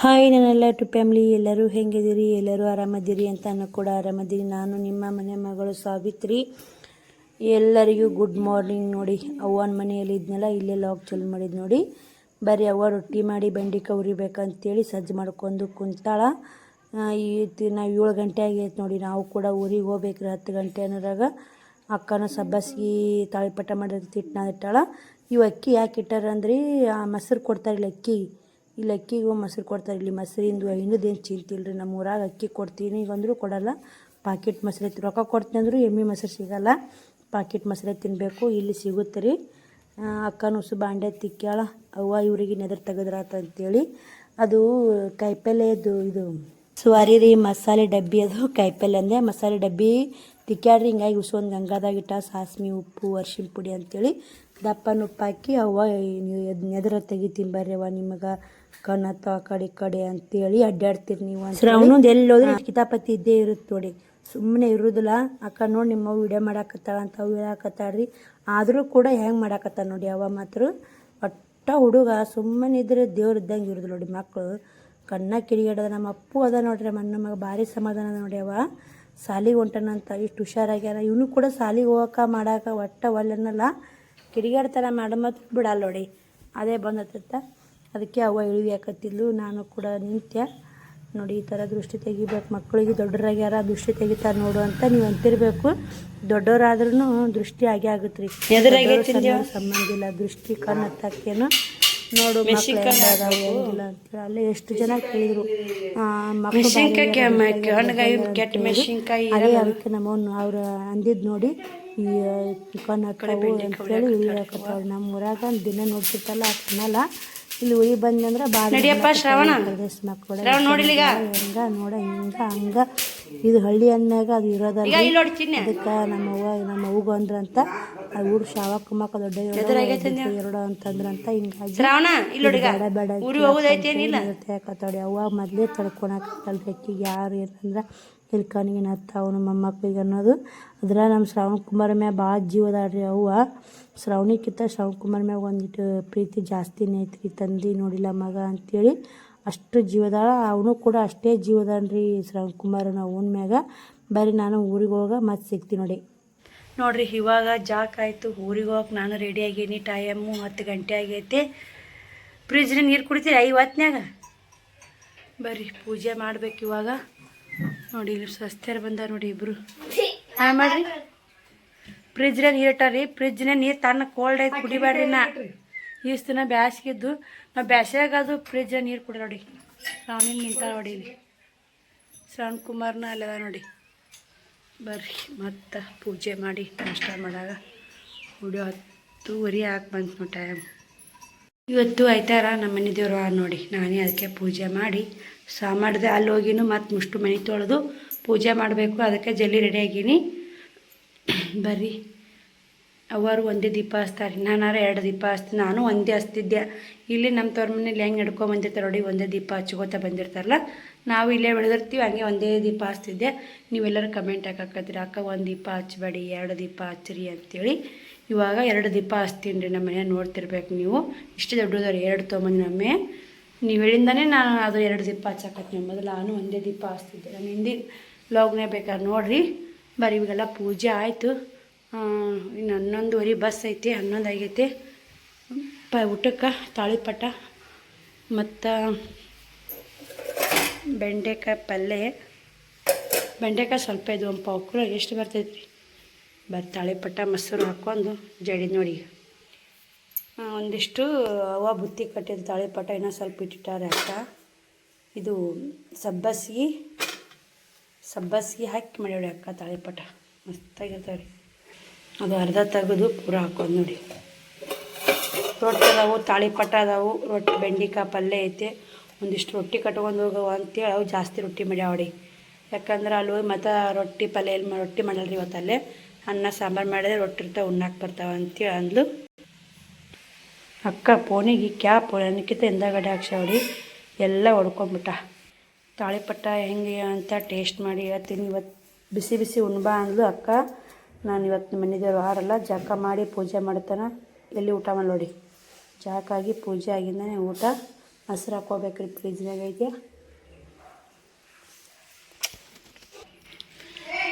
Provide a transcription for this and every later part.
Hi ನನ್ನೆಲ್ಲ family, ಎಲ್ಲರೂ ಹೆಂಗಿದ್ದೀರಿ? ಎಲ್ಲರೂ ಆರಾಮದಿರಿ ಅಂತ ನಾನು ಕೂಡ ಆರಾಮದಿರಿ. ನಾನು ನಿಮ್ಮ ಮನೆ ಮಗಳು ಸಾವಿತ್ರಿ. ಎಲ್ಲರಿಗೂ ಗುಡ್ ಮಾರ್ನಿಂಗ್. ನೋಡಿ, ಅವ್ವನ ಮನೆಯಲ್ಲಿ ಇದ್ನಲ್ಲ, ಇಲ್ಲೇ ಲಾಗ್ ಚಾಲು ಮಾಡಿದ್ದು ನೋಡಿ. ಬರೀ ಅವ್ವ ರೊಟ್ಟಿ ಮಾಡಿ ಬೆಂಡೆಕಾಯಿ ಉರಿಬೇಕಂತೇಳಿ ಸಜ್ಜು ಮಾಡ್ಕೊಂಡು ಕುಂತಾಳ. ನಾವು 7 ಗಂಟೆ ಆಗೈತೆ ನೋಡಿ. ನಾವು ಕೂಡ ಊರಿಗೆ ಹೋಗ್ಬೇಕ್ರಿ 10 ಗಂಟೆ ಅನ್ನೋರಾಗ. ಅಕ್ಕನ ಸಬ್ಬಸ್ಗಿ ತಾಳಿಪಟ್ಟ ಮಾಡಿರ್ತಿ ಹಿಟ್ಟು ನಾದಿಟ್ಟಾಳ. ಇವು ಅಕ್ಕಿ ಯಾಕೆ ಇಟ್ಟಾರಂದ್ರಿ, ಮೊಸರು ಕೊಡ್ತಾರಿಲ್ಲ ಅಕ್ಕಿ, ಇಲ್ಲಿ ಅಕ್ಕಿಗೂ ಮೊಸರು ಕೊಡ್ತಾರೆ. ಇಲ್ಲಿ ಮೊಸರಿಂದು ಇನ್ನದೇನು ಚಿಂತಿಲ್ಲ ರೀ. ನಮ್ಮ ಊರಾಗ ಅಕ್ಕಿ ಕೊಡ್ತೀನಿ ಈಗಂದ್ರೂ ಕೊಡಲ್ಲ. ಪಾಕೆಟ್ ಮೊಸರು ರೊಕ್ಕ ಕೊಡ್ತೀನಿ ಅಂದರೂ ಎಮ್ಮೆ ಮೊಸರು ಸಿಗಲ್ಲ, ಪಾಕೆಟ್ ಮೊಸರು ತಿನ್ನಬೇಕು. ಇಲ್ಲಿ ಸಿಗುತ್ತೆ ರೀ. ಅಕ್ಕನ ಉಸು ಬಾಂಡೆ ತಿಕ್ಕ್ಯಾಳ. ಅವ್ವ ಇವರಿಗೆ ನೆದರ್ ತೆಗೆದ್ರಾತಂತೇಳಿ ಅದು ಕಾಯಿಪಲ್ಲೆದು ಇದು ಸ್ವಾರಿ ರೀ, ಮಸಾಲೆ ಡಬ್ಬಿ. ಅದು ಕಾಯಿಪಲ್ಲೆ ಅಂದೆ ಮಸಾಲೆ ಡಬ್ಬಿ ತಿಕ್ಕ್ಯಾಡ್ರಿ. ಹಿಂಗಾಗಿ ಉಸು ಒಂದು ಗಂಗಾದಾಗಿಟ್ಟ ಸಾಸ್ಮಿ, ಉಪ್ಪು, ಅರ್ಶಿಣ ಪುಡಿ ಅಂತೇಳಿ ದಪ್ಪನ ಉಪ್ಪು ಹಾಕಿ ಅವ್ವ ನೆದರ ತೆಗಿತೀನಿ ಬರ್ರಿ ಅವ್ವ, ನಿಮಗೆ ಕಣ್ಣತ್ತ ಆ ಕಡೆ ಈ ಕಡೆ ಅಂತೇಳಿ ಅಡ್ಡಾಡ್ತೀರಿ ನೀವು ಅಂತ. ಶ್ರವಣಂದು ಎಲ್ಲಿ ಹೋದ್ರೆ ಕಿತಾಪತಿ ಇದ್ದೇ ಇರುತ್ತೆ ನೋಡಿ, ಸುಮ್ಮನೆ ಇರೋದಿಲ್ಲ. ಅಕ್ಕ ನೋಡಿ ನಿಮ್ಮ ವಿಡಿಯೋ ಮಾಡಾಕತ್ತಾಳ ಅಂತ ಅವು ಹೇಳಾಕತ್ತಾಳ್ರಿ. ಆದರೂ ಕೂಡ ಹೆಂಗೆ ಮಾಡಾಕತ್ತಾಳ ನೋಡಿ ಅವ ಮಾತ್ರ. ಒಟ್ಟ ಹುಡುಗ ಸುಮ್ಮನೆ ಇದ್ರೆ ದೇವ್ರು ಇದ್ದಂಗೆ ಇರೋದು ನೋಡಿ. ಮಕ್ಕಳು ಕಣ್ಣ ಕಿಡಿಗೇಡದ. ನಮ್ಮ ಅಪ್ಪು ಅದ ನೋಡ್ರಿ, ನನ್ನ ಮಗ ಭಾರಿ ಸಮಾಧಾನ ನೋಡಿ. ಅವ ಸಾಲಿಗೆ ಹೊಂಟನಂತ ಇಷ್ಟು ಹುಷಾರಾಗ್ಯಾರ. ಇವನು ಕೂಡ ಸಾಲಿಗೆ ಹೋಗಕ್ಕೆ ಮಾಡಾಕ ಒಟ್ಟ ಒಲ್ಲೆನಲ್ಲ, ಕಿಡಿಗಾಡ್ತಾರ ಮಾಡಮತ್ ಬಿಡಲ್ಲ ನೋಡಿ. ಅದೇ ಬಂದತ್ತ, ಅದಕ್ಕೆ ಅವ್ವ ಇಳಿವಿ ಹಾಕತ್ತಿದ್ಲು. ನಾನು ಕೂಡ ನಿಂತ್ಯ ನೋಡಿ. ಈ ಥರ ದೃಷ್ಟಿ ತೆಗಿಬೇಕು ಮಕ್ಕಳಿಗೆ. ದೊಡ್ಡರಾಗ್ಯಾರ ದೃಷ್ಟಿ ತೆಗಿತಾರೆ ನೋಡು ಅಂತ ನೀವು ಅಂತಿರ್ಬೇಕು. ದೊಡ್ಡವರಾದ್ರೂ ದೃಷ್ಟಿ ಆಗೇ ಆಗುತ್ತೆ ರೀ, ಸಂಬಂಧ ಇಲ್ಲ. ದೃಷ್ಟಿ ಕಣ್ಣು ಹತ್ತಕ್ಕೇನು ನೋಡು ಮಕ್ಕಳು ಹೆಂಗಿಲ್ಲ ಅಂತೇಳಿ ಅಲ್ಲೇ ಎಷ್ಟು ಜನ ಕೇಳಿದ್ರು. ಅದೇ ಅದಕ್ಕೆ ನಮ್ಮನ್ನು ಅವ್ರು ಅಂದಿದ್ದು ನೋಡಿ, ಈ ಕಣ್ಣು ಹತ್ತವು ಅಂತೇಳಿ ಇಳಿಯಾಕತ್ತಾವ. ನಮ್ಮ ಊರಾಗ ದಿನ ನೋಡ್ತಿರ್ತಲ್ಲ ತಿನ್ನಲ್ಲ. ಇಲ್ಲಿ ಉರಿ ಬಂದಂದ್ರೆ ಭಾಳ ಮಕ್ಕಳು ಹೆಂಗ ನೋಡ ಹಿಂಗ ಹಂಗ. ಇದು ಹಳ್ಳಿ ಅಂದಾಗ ಅದು ಇರೋದಲ್ಲ. ಅದಕ್ಕೆ ನಮ್ಮ ಅವ್ಗ ಅಂದ್ರಂತ ಊರು ಶಾವಕ್ಕ ಮಕ್ಕ ದೊಡ್ಡ 2 ಅಂತಂದ್ರಂತ. ಹಿಂಗಾಗಿ ಯಾಕತ್ತಾಡಿ ಅವ್ವ ಮೊದಲೇ ತಡ್ಕೊಳಕತ್ತಲ್ರಿ ಅಕ್ಕಿಗೆ. ಯಾರು ಏನಂದ್ರೆ ಇಲ್ಲಿ ಕಣ್ಣಿನ ಹತ್ತ ಅವನು ಮೊಮ್ಮಕ್ಳಿಗೆ ಅನ್ನೋದು. ಅದ್ರ ನಮ್ಮ ಶ್ರಾವಣ ಕುಮಾರ ಮ್ಯಾಗ ಭಾಳ ಜೀವದಾಡ್ರಿ ಅವ್ವ. ಶ್ರಾವಣಿಕ್ಕಿಂತ ಶ್ರಾವಣ ಕುಮಾರ ಮ್ಯಾಗ ಒಂದಿಟ್ಟು ಪ್ರೀತಿ ಜಾಸ್ತಿನೇ ಐತ್ರಿ. ತಂದೆ ನೋಡಿಲ್ಲ ಮಗ ಅಂತೇಳಿ ಅಷ್ಟು ಜೀವದಾಳ. ಅವನು ಕೂಡ ಅಷ್ಟೇ ಜೀವದಾನ್ರಿ ಶ್ರಾವಣ ಕುಮಾರನ ಅವನ ಮ್ಯಾಗ. ಬರೀ ನಾನು ಊರಿಗೆ ಹೋಗ ಮತ್ತೆ ಸಿಗ್ತೀನಿ ನೋಡಿ. ನೋಡ್ರಿ ಇವಾಗ ಜಾಕ್ ಆಯಿತು, ಊರಿಗೆ ಹೋಗಕ್ಕೆ ನಾನು ರೆಡಿ ಆಗೀನಿ. ಟೈಮು 10 ಗಂಟೆ ಆಗೈತೆ. ಫ್ರಿಜ್ನ ನೀರು ಕುಡಿತೀರಿ 5 ಹೊತ್ನ್ಯಾಗ? ಬರ್ರಿ ಪೂಜೆ ಮಾಡ್ಬೇಕು ಇವಾಗ. ನೋಡಿ ಇಲ್ಲಿ ಸ್ವಸ್ಥರು ಬಂದಾರ ನೋಡಿ ಇಬ್ಬರು. ಹಾಂ ಮಾಡ್ರಿ, ಫ್ರಿಜ್ನ ನೀರು ಇಟ್ಟಾರಿ. ಫ್ರಿಜ್ನ ನೀರು ತಣ್ಣ ಕೋಲ್ಡ್ ಐತೆ, ಕುಡಿಬೇಡ್ರಿ. ಇಷ್ಟು ದಿನ ಬ್ಯಾಸ್ಗಿದ್ದು ನಾವು ಬ್ಯಾಸ್ಯಾಗದು ಫ್ರಿಜ್ನ ನೀರು ಕುಡಿ ನೋಡಿ. ಶ್ರಾವಣಿನ ನಿಂತಾಳ ನೋಡಿ ಇಲ್ಲಿ. ಶ್ರಾವಣ ಕುಮಾರ್ನ ಅಲ್ಲದ ನೋಡಿ. ಬರ್ರಿ ಮತ್ತು ಪೂಜೆ ಮಾಡಿ ನಾಷ್ಟ ಮಾಡಾಗ ಹುಡಿ 10:30 ಹಾಕಿ ಬಂತು ನೋಡಿ ಟೈಮ್. ಇವತ್ತು ಆಯ್ತಾರ ನಮ್ಮ ಮನೆ ದೇವರು ನೋಡಿ. ನಾನೇ ಅದಕ್ಕೆ ಪೂಜೆ ಮಾಡಿ ಮಾಡಿದೆ. ಅಲ್ಲಿ ಹೋಗಿನೂ ಮತ್ತು ಮುಷ್ಟು ಮನೆ ತೊಳೆದು ಪೂಜೆ ಮಾಡಬೇಕು. ಅದಕ್ಕೆ ಜಲ್ದಿ ರೆಡಿ ಆಗೀನಿ. ಬರ್ರಿ ಅವರು ಒಂದೇ ದೀಪ ಹಚ್ತಾರೆ, ನಾನಾರು 2 ದೀಪ ಹಚ್ತೀನಿ. ನಾನು ಒಂದೇ ಹಚ್ತಿದ್ದೆ. ಇಲ್ಲಿ ನಮ್ಮ ತವ್ರ ಮನೇಲಿ ಹೆಂಗೆ ನಡ್ಕೊಂಬಂದಿರ್ತಾರೆ ನೋಡಿ, ಒಂದೇ ದೀಪ ಹಚ್ಕೋತ ಬಂದಿರ್ತಾರಲ್ಲ. ನಾವು ಇಲ್ಲೇ ಬೆಳೆದಿರ್ತೀವಿ, ಹಂಗೆ ಒಂದೇ ದೀಪ ಹಚ್ತಿದ್ದೆ. ನೀವೆಲ್ಲರೂ ಕಮೆಂಟ್ ಹಾಕತ್ತಿರಿ, ಅಕ್ಕ 1 ದೀಪ ಹಚ್ಚಬೇಡಿ 2 ದೀಪ ಹಚ್ಚಿರಿ ಅಂತೇಳಿ. ಇವಾಗ 2 ದೀಪ ಹಚ್ತೀನಿ ರೀ. ನಮ್ಮ ಮನೆ ನೋಡ್ತಿರ್ಬೇಕು ನೀವು. ಇಷ್ಟು ದೊಡ್ಡದವ್ರು 2 ತೊಗೊಂಬಂದು ನಮ್ಮೆ. ನೀವು ಹೇಳಿಂದನೇ ನಾನು ಅದು 2 ದೀಪ ಹಚ್ಚಾಕತ್ತೀನಿ. ಮೊದಲು ನಾನು ಒಂದೇ ದೀಪ ಹಚ್ತಿದ್ದೆ. ನಾನು ಹಿಂದಿನ ವ್ಲಾಗ್ನೇ ಬೇಕಾದ್ರೆ ನೋಡಿರಿ. ಬರೀ ಇವಾಗೆಲ್ಲ ಪೂಜೆ ಆಯಿತು. ಇನ್ನು 11:30 ಬಸ್ ಐತಿ, 11 ಆಗೈತಿ. ಊಟಕ್ಕೆ ತಾಳಿಪಟ್ಟ ಮತ್ತು ಬೆಂಡೆಕಾಯಿ ಪಲ್ಯ. ಬೆಂಡೆಕಾಯಿ ಸ್ವಲ್ಪ ಇದು 1 ಪಾವು ಕಿಲೋ ಎಷ್ಟು ಬರ್ತೈತಿ ರೀ. ತಾಳಿಪಟ್ಟ ಮೊಸರು ಹಾಕ್ಕೊಂಡು ಜಡಿ ನೋಡಿ. ಒಂದಿಷ್ಟು ಅವ್ವ ಬುತ್ತಿ ಕಟ್ಟಿದ್ದು ತಾಳಿಪಟ್ಟ ಇನ್ನೂ ಸ್ವಲ್ಪ ಇಟ್ಟಿಟ್ಟಾರೆ ಅಕ್ಕ. ಇದು ಸಬ್ಬಸ್ಗಿ ಹಾಕಿ ಮಾಡಿ ಅಕ್ಕ ತಾಳಿಪಟ್ಟ ಮಸ್ತಾಗಿರ್ತಾವೆ ರೀ. ಅದು ಅರ್ಧ ತೆಗೆದು ಪೂರ ಹಾಕ್ಕೊಂಡು ನೋಡಿ. ರೊಟ್ಟಿ ಅದಾವು, ತಾಳಿಪಟ್ಟ ಅದಾವು, ರೊಟ್ಟಿ ಬೆಂಡೆಕಾಯಿ ಪಲ್ಯ ಐತೆ. ಒಂದಿಷ್ಟು ರೊಟ್ಟಿ ಕಟ್ಕೊಂಡು ಹೋಗವ ಅಂತೇಳಿ ಅವು ಜಾಸ್ತಿ ರೊಟ್ಟಿ ಮಾಡ್ಯಾವಡಿ. ಯಾಕಂದ್ರೆ ಅಲ್ಲಿ ಹೋಗಿ ಮತ್ತು ರೊಟ್ಟಿ ಪಲ್ಯ ರೊಟ್ಟಿ ಮಾಡಲ್ರಿ ಇವತ್ತು. ಅಲ್ಲೇ ಅನ್ನ ಸಾಂಬಾರು ಮಾಡಿದ್ರೆ ರೊಟ್ಟಿ ಇರ್ತಾವೆ, ಉಣ್ಣಾಕೆ ಬರ್ತಾವೆ ಅಂತೇಳಿ ಅಂದ್ಲು ಅಕ್ಕ. ಫೋನಿಗೆ ಕ್ಯಾಪ್ ಅನ್ನಕ್ಕಿಂತ ಹಿಂದಗಡೆ ಹಾಕ್ಸಾವಡಿ ಎಲ್ಲ ಹೊಡ್ಕೊಂಬಿಟ್ಟ. ತಾಳಿಪಟ್ಟ ಹೆಂಗೆ ಅಂತ ಟೇಸ್ಟ್ ಮಾಡಿ ಹೇಳ್ತೀನಿ. ಇವತ್ತು ಬಿಸಿ ಬಿಸಿ ಉಣ್ಬಾ ಅಂದ್ಲು ಅಕ್ಕ. ನಾನು ಇವತ್ತು ನಿಮ್ಮ ಮನೆ ದೇವ್ರು ಆರಲ್ಲ, ಜಳಕ ಮಾಡಿ ಪೂಜೆ ಮಾಡ್ತಾನೆ. ಎಲ್ಲಿ ಊಟ ಮಾಡಿ ನೋಡಿ. ಜಳಕಾಗಿ ಪೂಜೆ ಆಗಿಂದನೇ ಊಟ ಹಸ್ರು ಹಾಕ್ಕೋಬೇಕ್ರಿ, ಫ್ರಿಜ್ನಾಗ ಐತೆ.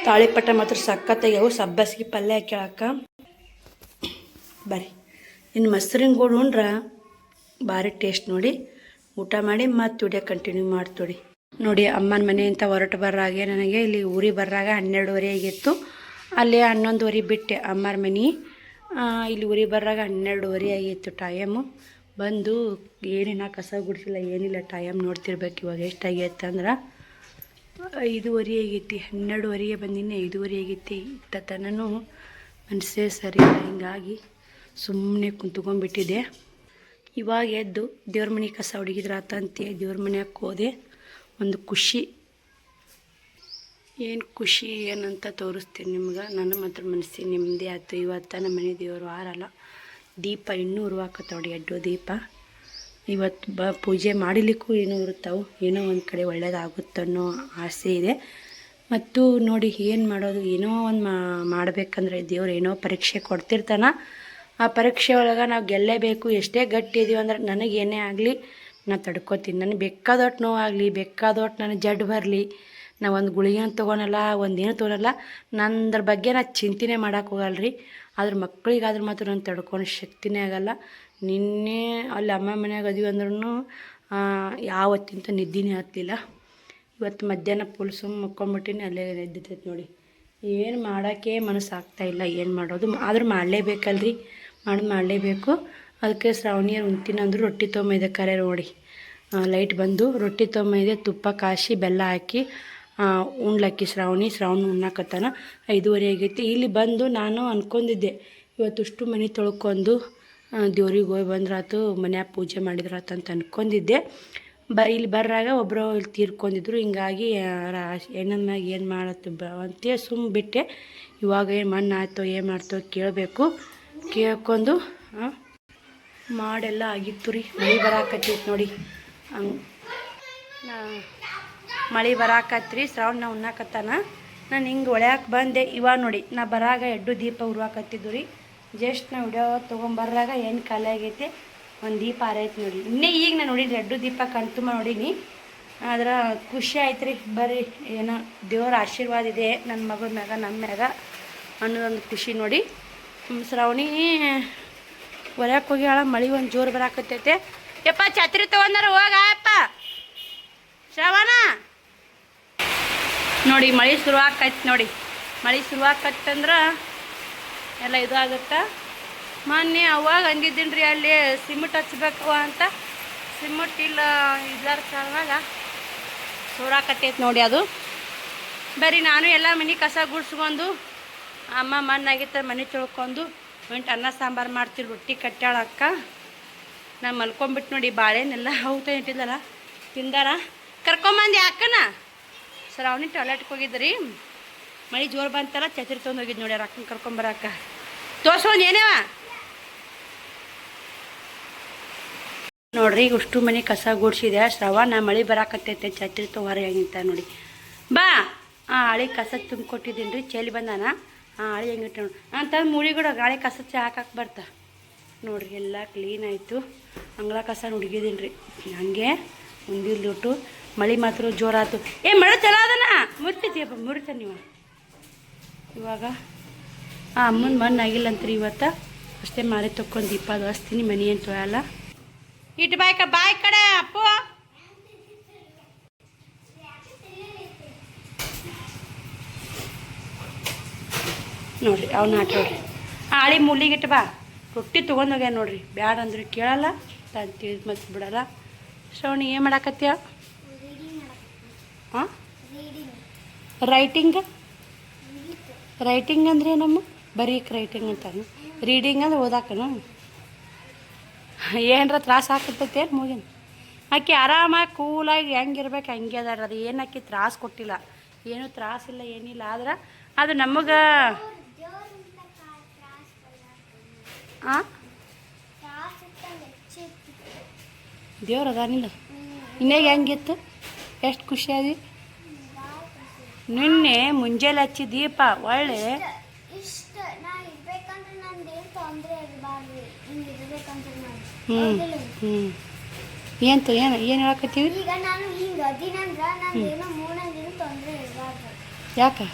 ತಾಳಿಪಟ್ಟ ಮಾತ್ರ ಸಕ್ಕತ್ತಾಗ್ಯಾವು. ಸಬ್ಬಸಿಗೆ ಪಲ್ಯ ಹಾಕ್ಯಾಳಕ್ಕ. ಬರ್ರಿ, ಇನ್ನು ಮೊಸರಿನ ಗೋಡು ಉಂಡ್ರೆ ಭಾರಿ ಟೇಸ್ಟ್ ನೋಡಿ. ಊಟ ಮಾಡಿ ಮತ್ತು ವಿಡಿಯೋ ಕಂಟಿನ್ಯೂ ಮಾಡ್ತೋಡಿ. ನೋಡಿ, ಅಮ್ಮನ ಮನೆಯಿಂದ ಹೊರಟು ಬರ್ರಾಗೆ ನನಗೆ ಇಲ್ಲಿ ಊರಿಗೆ ಬರ್ರಾಗ 12:30 ಆಗಿತ್ತು. ಅಲ್ಲಿ 11:30 ಬಿಟ್ಟೆ ಅಮ್ಮರ ಮನೆ. ಇಲ್ಲಿ ಊರಿಗೆ ಬರ್ರಾಗ 12:30 ಆಗಿತ್ತು ಟೈಮು. ಬಂದು ಏನಿಲ್ಲ, ಕಸ ಗುಡಿಸಿಲ್ಲ, ಏನಿಲ್ಲ. ಟೈಮ್ ನೋಡ್ತಿರ್ಬೇಕು ಇವಾಗ ಎಷ್ಟಾಗೈತೆ ಅಂದ್ರೆ 5:30 ಆಗೈತಿ. 12:30ಗೆ ಬಂದಿನಿ, 5:30 ಆಗೈತಿ. ತನೂ ಮನಸ್ಸೇ ಸರಿ ಇಲ್ಲ, ಹಿಂಗಾಗಿ ಸುಮ್ಮನೆ ಕುಂತ್ಕೊಂಡ್ಬಿಟ್ಟಿದ್ದೆ. ಇವಾಗ ಎದ್ದು ದೇವ್ರ ಮನೆ ಕಸ ಹುಡುಗಿದ್ರಾತಂತೆ ದೇವ್ರ ಮನೆಯಾಗ ಹೋದೆ. ಒಂದು ಖುಷಿ, ಏನು ಖುಷಿ ಏನಂತ ತೋರಿಸ್ತೀನಿ ನಿಮ್ಗೆ. ನನ್ನ ಮಾತ್ರ ಮನಸ್ಸಿಗೆ ನೆಮ್ಮದಿ ಆಯ್ತು. ಇವತ್ತು ನಮ್ಮ ಮನೆ ದೇವರು ಆರಲ್ಲ. ದೀಪ ಇನ್ನೂ ಉರುವಾಕತ್ತ ನೋಡಿ, 2 ದೀಪ. ಇವತ್ತು ಪೂಜೆ ಮಾಡಲಿಕ್ಕೂ ಏನೋ ಇರುತ್ತಾವೆ, ಏನೋ ಒಂದು ಕಡೆ ಒಳ್ಳೇದಾಗುತ್ತನ್ನೋ ಆಸೆ ಇದೆ. ಮತ್ತು ನೋಡಿ, ಏನು ಮಾಡೋದು, ಏನೋ ಒಂದು ಮಾಡಬೇಕಂದ್ರೆ ದೇವ್ರು ಏನೋ ಪರೀಕ್ಷೆ ಕೊಡ್ತಿರ್ತಾನೆ. ಆ ಪರೀಕ್ಷೆ ಒಳಗೆ ನಾವು ಗೆಲ್ಲೇಬೇಕು. ಎಷ್ಟೇ ಗಟ್ಟಿ ಇದೀವಿ ಅಂದ್ರೆ ನನಗೇನೇ ಆಗಲಿ ನಾನು ತಡ್ಕೊತೀನಿ. ನನಗೆ ಬೇಕಾದೊಟ್ಟು ನೋವಾಗಲಿ, ಬೇಕಾದೊಟ್ಟು ನನಗೆ ಜಡ್ಡು ಬರಲಿ, ನಾ ಒಂದು ಗುಳಿಗೆನ ತೊಗೊಳಲ್ಲ, ಒಂದೇನು ತೊಗೊಳಲ್ಲ. ನಂದ್ರ ಬಗ್ಗೆ ನಾನು ಚಿಂತೆನೇ ಮಾಡೋಕೆ ಹೋಗಲ್ರಿ. ಆದ್ರೆ ಮಕ್ಕಳಿಗಾದ್ರೆ ಮಾತ್ರ ನಾನು ತಡ್ಕೊಳೋ ಶಕ್ತಿನೇ ಆಗಲ್ಲ. ನಿನ್ನೆ ಅಲ್ಲಿ ಅಮ್ಮ ಮನ್ಯಾಗ ಅದೀವಿ ಅಂದ್ರೂ ಯಾವತ್ತಿಂತ ನಿದ್ದೆನೇ ಹತ್ತಲಿಲ್ಲ. ಇವತ್ತು ಮಧ್ಯಾಹ್ನ ಫುಲ್ ಸುಮ್ಮ ಮುಕ್ಕೊಂಬಿಟ್ಟಿನಿ, ಅಲ್ಲೇ ಎದ್ದಿತ್ತೈತೆ ನೋಡಿ. ಏನು ಮಾಡೋಕ್ಕೆ ಮನಸ್ಸು ಆಗ್ತಾಯಿಲ್ಲ. ಏನು ಮಾಡೋದು, ಆದ್ರೂ ಮಾಡಲೇಬೇಕಲ್ರಿ, ಮಾಡಲೇಬೇಕು. ಅದಕ್ಕೆ ಶ್ರಾವಣಿಯರು ಉಣ್ತೀನಂದ್ರು ರೊಟ್ಟಿ ತೊಗೊಂಬೈದೆ. ಕರೆ ನೋಡಿ, ಲೈಟ್ ಬಂದು ರೊಟ್ಟಿ ತೊಗೊಂಬೈದೆ, ತುಪ್ಪ ಕಾಯಿಸಿ ಬೆಲ್ಲ ಹಾಕಿ ಉಣ್ಲಕ್ಕಿ. ಶ್ರಾವಣಿ ಉಣ್ಣಾಕತ್ತಾನ. 5:30 ಆಗೈತಿ. ಇಲ್ಲಿ ಬಂದು ನಾನು ಅಂದ್ಕೊಂಡಿದ್ದೆ ಇವತ್ತುಷ್ಟು ಮನೆ ತೊಳ್ಕೊಂಡು ದೇವ್ರಿಗೆ ಹೋಗಿ ಬಂದ್ರಾತು, ಮನ್ಯಾಗ ಪೂಜೆ ಮಾಡಿದ್ರಾತು ಅಂತ ಅಂದ್ಕೊಂಡಿದ್ದೆ. ಇಲ್ಲಿ ಬರ್ರಾಗ ಒಬ್ಬರು ಇಲ್ಲಿ ತೀರ್ಕೊಂಡಿದ್ರು. ಹಿಂಗಾಗಿ ಹೆಣ್ಣನ ಮ್ಯಾಗ ಏನು ಮಾಡತ್ತು ಅಂತೇಳಿ ಸುಮ್ಮ ಬಿಟ್ಟೆ. ಇವಾಗ ಏನು ಮಣ್ಣು ಆಯ್ತೋ ಏನು ಮಾಡ್ತೋ ಕೇಳಬೇಕು. ಕೇಳ್ಕೊಂಡು ಮಾಡೆಲ್ಲ ಆಗಿತ್ತು ರೀ. ಮಳೆ ಬರಾಕತ್ತೈತೆ ನೋಡಿ, ಮಳೆ ಬರಾಕತ್ರಿ. ಶ್ರಾವಣ ಉಣ್ಣಾಕತ್ತಾನ. ನಾನು ಹಿಂಗೆ ಒಳ್ಯಾಕೆ ಬಂದೆ. ಇವಾಗ ನೋಡಿ, ನಾ ಬರಾಗ 2 ದೀಪ ಉರುವಾಕತ್ತಿದ್ದು ರೀ. ಜಸ್ಟ್ ನಾ ವಿಡಿಯೋ ತೊಗೊಂಬರ್ರಾಗ ಏನು ಖಾಲಿ ಆಗೈತೆ, ಒಂದು ದೀಪ ಆರೈತೆ ನೋಡಿ. ಇನ್ನೇ ಈಗ ನಾನು ನೋಡೀನಿ 2 ದೀಪ ಕಣ್ತುಂಬ ನೋಡೀನಿ. ಆದ್ರೆ ಖುಷಿ ಆಯ್ತು ರೀ. ಬರ್ರಿ, ಏನೋ ದೇವ್ರ ಆಶೀರ್ವಾದ ಇದೆ ನನ್ನ ಮಗಳ ಮ್ಯಾಗ, ನಮ್ಮ ಮ್ಯಾಗ ಅನ್ನೋದೊಂದು ಖುಷಿ ನೋಡಿ. ಶ್ರಾವಣಿ ಹೊರ್ಯಾಕೆ ಹೋಗ್ಯಾಳ. ಮಳೆ ಒಂದು ಜೋರು ಬರಾಕತ್ತೈತೆ. ಯಪ್ಪ ಛತ್ರಿ ತೊಗೊಂಡಾರ, ಹೋಗಪ್ಪ ಶ್ರವಣ. ನೋಡಿ, ಮಳೆ ಶುರುವಾಕೈತೆ ನೋಡಿ. ಮಳೆ ಶುರುವಾಕತ್ತಂದ್ರೆ ಎಲ್ಲ ಇದು ಆಗುತ್ತೆ. ಮೊನ್ನೆ ಅವಾಗ ಅಂದಿದ್ದೀನಿ ರೀ, ಅಲ್ಲಿ ಸಿಮೆಂಟ್ ಹಚ್ಬೇಕು ಅಂತ. ಸಿಮೆಂಟ್ ಇಲ್ಲಾರ ಕಾರಣಾಗ ಸೋರಾಕತ್ತೈತೆ ನೋಡಿ ಅದು. ಬರೀ ನಾನು ಎಲ್ಲ ಮನೆ ಕಸ ಗುಡ್ಸ್ಕೊಂಡು, ಅಮ್ಮ ಮಣ್ಣಾಗಿತ್ತಾರೆ ಮನೆ ತೊಳ್ಕೊಂಡು ಅನ್ನ ಸಾಂಬಾರು ಮಾಡ್ತೀವಿ. ರೊಟ್ಟಿ ಕಟ್ಟಾಳ ಅಕ್ಕ. ನಾನು ಮಲ್ಕೊಂಬಿಟ್ಟು ನೋಡಿ, ಬಾಳೆನೆಲ್ಲ ಔತ ಇಟ್ಟಿದ್ದಲ್ಲ ತಿಂದಾರ. ಕರ್ಕೊಂಬಂದು ಅಕ್ಕನ. ಶ್ರಾವಣಿ ಟಾಯ್ಲೆಟ್ಗೆ ಹೋಗಿದ್ರಿ. ಮಳೆ ಜೋರು ಬಂತಲ್ಲ, ಛತ್ರಿ ತೊಗೊಂಡು ಹೋಗಿದ್ದು ನೋಡಿ ಅವ್ರ ಅಕ್ಕನ ಕರ್ಕೊಂಬರಕ್ಕ. ತೋರ್ಸೋದು ಏನೇವ ನೋಡ್ರಿ. ಇಷ್ಟು ಮನೆ ಕಸ ಗುಡ್ಸಿದೆ. ಶ್ರವಣ ಮಳೆ ಬರಾಕತ್ತೈತೆ, ಛತ್ರಿ ತೊಗೊರ ಹೆಂಗಿಂತ ನೋಡಿ. ಬಾ ಹಳಿ ಕಸ ತುಂಬಿಕೊಟ್ಟಿದ್ದೀನಿ ರೀ. ಚಳಿ ಬಂದಾನ. ಹಳಿ ಹೆಂಗಿಟ್ಟು ನೋಡಿ ಅಂತಂದು ಮುಳಿಗಳು ಗಾಳಿ ಕಸ ಹಾಕಕ್ಕೆ ಬರ್ತಾ ನೋಡ್ರಿ. ಎಲ್ಲ ಕ್ಲೀನ್ ಆಯಿತು. ಅಂಗಳ ಕಸ ಹುಡುಗಿದ್ದೀನಿ ರೀ. ಹಂಗೆ ಮುಂದಿಲ್ದುಟ್ಟು ಮಳೆ ಮಾತ್ರ ಜೋರಾಯ್ತು. ಮಳೆ ಚಲೋ ಅದನ ಮುರಿತಿದ್ದೀಯಪ್ಪ, ಮುರಿತಾನೆ ನೀವು. ಇವಾಗ ಅಮ್ಮನ ಮಣ್ಣು ಆಗಿಲ್ಲ ಅಂತ್ರಿ. ಇವತ್ತು ಅಷ್ಟೇ ಮಾರಿ ತೊಗೊಂಡು ದೀಪ ಹಚ್ತೀನಿ. ಮನೆ ಏನು ತೊಗೊಳಲ್ಲ. ಇಟ್ಟು ಬಾಯ್ ಕಡೆ ಅಪ್ಪು. ನೋಡ್ರಿ ಅವನ್ನ ಆಟೋಡ್ರಿ. ಹಳಿ ಮೂಲಿಗಿಟ್ಟು ಬಾ. ರೊಟ್ಟಿ ತೊಗೊಂಡೋಗ್ಯ ನೋಡ್ರಿ. ಬ್ಯಾಡ ಅಂದ್ರೆ ಕೇಳಲ್ಲ, ತಾನು ತಿಳಿದು ಮತ್ತೆ ಬಿಡಲ್ಲ. ಶ್ರವಣಿ ಏನು ಮಾಡಾಕತ್ತೀಯ? ಹಾಂ, ರೈಟಿಂಗ್ ಅಂದ್ರೆ ನಮ್ಮ ಬರೀಕ್ ರೈಟಿಂಗ್ ಅಂತಾನು. ರೀಡಿಂಗ್ ಅಂದ್ರೆ ಓದಾಕನು. ಏನರ ತ್ರಾಸ ಆಗ್ತೈತೆ ಏನು ಮೂಗಿನ. ಆಕೆ ಆರಾಮಾಗಿ ಕೂಲಾಗಿ ಹೆಂಗಿರ್ಬೇಕು ಹಂಗೆ ಅದಾರ. ಅದು ಏನು ಆಕೆ ತ್ರಾಸ ಕೊಟ್ಟಿಲ್ಲ, ಏನೂ ತ್ರಾಸಿಲ್ಲ, ಏನಿಲ್ಲ. ಆದ್ರೆ ಅದು ನಮಗೆ ದೇವ್ರು ಅದಾನಿಲ್ಲ. ಇನ್ನೇಗ ಹೆಂಗಿತ್ತು, ಎಷ್ಟು ಖುಷಿ ಆದಿ. ನಿನ್ನೆ ಮುಂಜಾನೆ ಹಚ್ಚಿ ದೀಪ ಒಳ್ಳೆ ಏನು ಹೇಳಕತ್ತೀವಿ? ಈಗ ನಾನು ಹಿಂಗೆ ಅದಿನಂದ್ರೆ ನಾನು ಏನೋ ಮೂಡಂಗಿನ ತೊಂದರೆ ಇರಬಾರ್ದು. ಯಾಕೆ?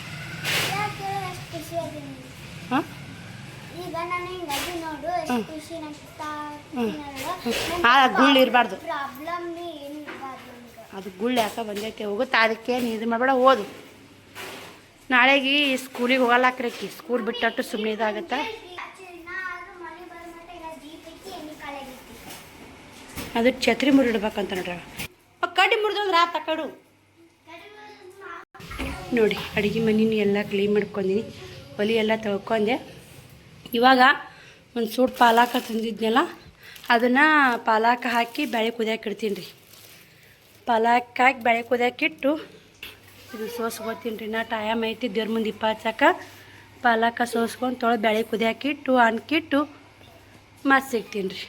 ಯಾಕೆ ಎಷ್ಟು ಖುಷಿ ಅದೀನಿ. ಹಾಂ, ಈಗ ನಾನು ಹಿಂಗೆ ಅದಿ ನೋಡು ಎಷ್ಟು ಖುಷಿ ನಗ್ತಾ ಅದು ಗುಳ್ಳು ಇರಬಾರ್ದು. ಪ್ರಾಬ್ಲಮ್ ಏನು ಇರಬಾರ್ದು ನನಗೆ. ಅದು ಗುಳ್ಳು ಯಾಕೆ ಬಂದೈತೆ ಹೋಗುತ್ತೆ, ಅದಕ್ಕೆ ನೀ ಇದು ಮಾಡಬೇಡ, ಓದು. ನಾಳೆಗೆ ಸ್ಕೂಲಿಗೆ ಹೋಗಲ್ಲಾಕ್ರಕ್ಕಿ, ಸ್ಕೂಲ್ ಬಿಟ್ಟಟ್ಟು ಸುಮ್ಮನೆ ಇದಾಗತ್ತೆ. ಅದು ಛತ್ರಿ ಮುರಿಡ್ಬೇಕಂತ ನೋಡ್ರಿ, ಕಡ್ಡಿ ಮುರಿದಂದ್ರೆ ಆ ತಕಡು. ನೋಡಿ ಅಡುಗೆ ಮನೇನು ಎಲ್ಲ ಕ್ಲೀನ್ ಮಾಡ್ಕೊಂಡಿನಿ, ಒಲೆ ಎಲ್ಲ ತೊಳ್ಕೊಂಡೆ. ಇವಾಗ ಒಂದು ಸೂಟ್ ಪಾಲಕ ತಂದಿದ್ನಲ್ಲ, ಅದನ್ನು ಪಾಲಕ ಹಾಕಿ ಬೇಳೆ ಕುದಿಯಕ್ಕೆ ಇಡ್ತೀನಿ ರೀ. ಪಾಲಕ ಹಾಕಿ ಬೇಳೆ ಕುದಿಯಕ್ಕಿಟ್ಟು ಇದು ಸೋಸ್ಕೊತೀನಿ ರೀ. ನಾ ಟೈಮ್ ಐತಿ ದೇವ್ರ ಮುಂದೆ ಇಪ್ಪ ಹಚ್ಚಕ್ಕೆ. ಪಾಲಕ ಸೋಸ್ಕೊಂಡು ತೊಳೆದು ಬೇಳೆ ಕುದಿಯಾಕಿಟ್ಟು ಅನ್ಕಿಟ್ಟು ಮತ್ತೆ ಸಿಗ್ತೀನಿ ರೀ.